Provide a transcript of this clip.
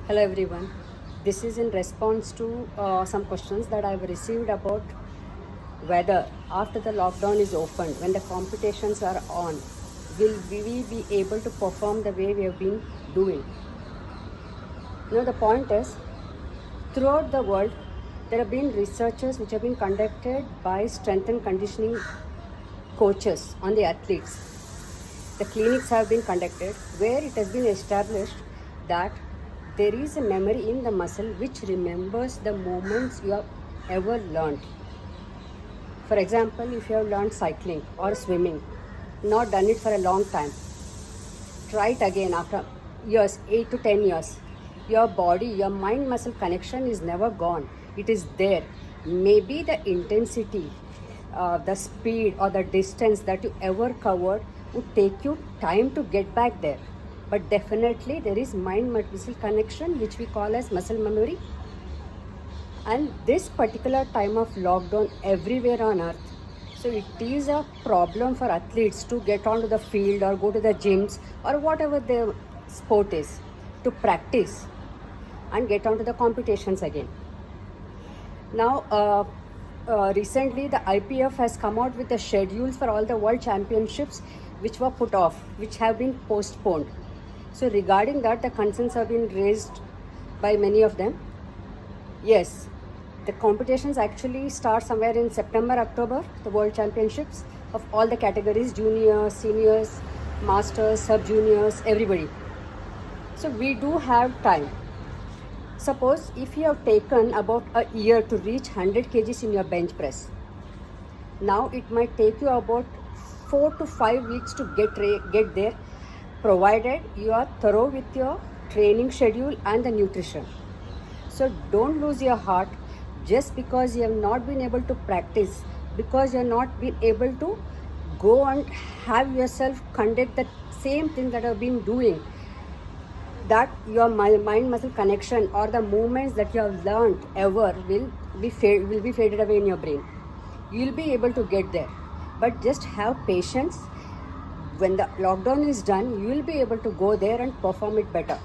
Hello everyone. This is in response to some questions that I've received about whether after the lockdown is opened, when the competitions are on, will we be able to perform the way we have been doing? The point is, throughout the world, there have been researches which have been conducted by strength and conditioning coaches on the athletes. The clinics have been conducted where it has been established that there is a memory in the muscle which remembers the moments you have ever learned. For example, if you have learned cycling or swimming, not done it for a long time, try it again after years, 8 to 10 years. Your body, your mind muscle connection is never gone. It is there. Maybe the intensity, the speed or the distance that you ever covered would take you time to get back there. But definitely there is mind muscle connection which we call as muscle memory. And this particular time of lockdown everywhere on earth, so it is a problem for athletes to get onto the field or go to the gyms or whatever their sport is to practice and get onto the competitions again. Now, recently the IPF has come out with the schedules for all the world championships which were put off, which have been postponed. So regarding that, the concerns have been raised by many of them. Yes, the competitions actually start somewhere in September, October, the World Championships of all the categories, juniors, seniors, masters, sub-juniors, everybody. So we do have time. Suppose if you have taken about a year to reach 100 kgs in your bench press, now it might take you about 4 to 5 weeks to get there, provided you are thorough with your training schedule and the nutrition. So don't lose your heart just because you have not been able to practice, because you have not been able to go and have yourself conduct the same thing that you have been doing, that your mind muscle connection or the movements that you have learned ever will be faded away in your brain. You'll be able to get there, but just have patience. When the lockdown is done, you will be able to go there and perform it better.